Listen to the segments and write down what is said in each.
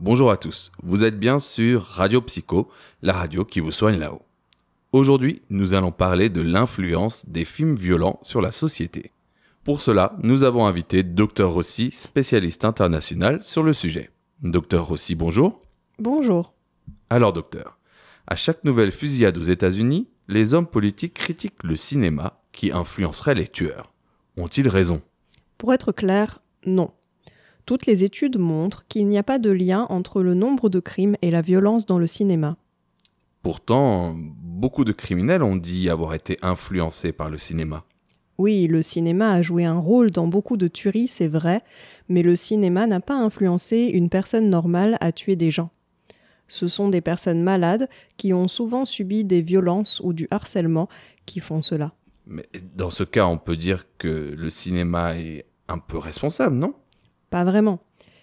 Bonjour à tous, vous êtes bien sur Radio Psycho, la radio qui vous soigne là-haut. Aujourd'hui, nous allons parler de l'influence des films violents sur la société. Pour cela, nous avons invité Dr Rossi, spécialiste international sur le sujet. Dr Rossi, bonjour. Bonjour. Alors docteur, à chaque nouvelle fusillade aux États-Unis, les hommes politiques critiquent le cinéma qui influencerait les tueurs. Ont-ils raison ? Pour être clair, non. Toutes les études montrent qu'il n'y a pas de lien entre le nombre de crimes et la violence dans le cinéma. Pourtant, beaucoup de criminels ont dit avoir été influencés par le cinéma. Oui, le cinéma a joué un rôle dans beaucoup de tueries, c'est vrai, mais le cinéma n'a pas influencé une personne normale à tuer des gens. Ce sont des personnes malades qui ont souvent subi des violences ou du harcèlement qui font cela. Mais dans ce cas, on peut dire que le cinéma est un peu responsable, non ? Pas vraiment.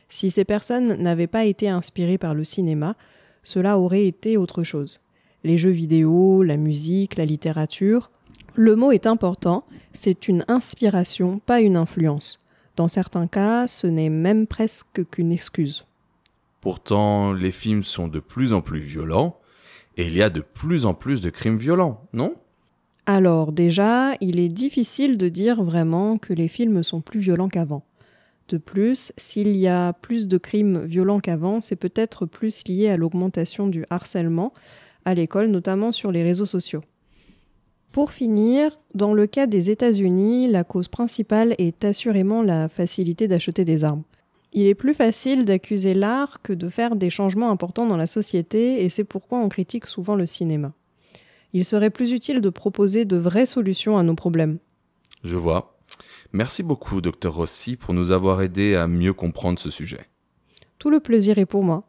Si ces personnes n'avaient pas été inspirées par le cinéma, cela aurait été autre chose. Les jeux vidéo, la musique, la littérature. Le mot est important, c'est une inspiration, pas une influence. Dans certains cas, ce n'est même presque qu'une excuse. Pourtant, les films sont de plus en plus violents et il y a de plus en plus de crimes violents, non ? Alors déjà, il est difficile de dire vraiment que les films sont plus violents qu'avant. De plus, s'il y a plus de crimes violents qu'avant, c'est peut-être plus lié à l'augmentation du harcèlement à l'école, notamment sur les réseaux sociaux. Pour finir, dans le cas des États-Unis, la cause principale est assurément la facilité d'acheter des armes. Il est plus facile d'accuser l'art que de faire des changements importants dans la société et c'est pourquoi on critique souvent le cinéma. Il serait plus utile de proposer de vraies solutions à nos problèmes. Je vois. Merci beaucoup, Dr Rossi, pour nous avoir aidés à mieux comprendre ce sujet. Tout le plaisir est pour moi.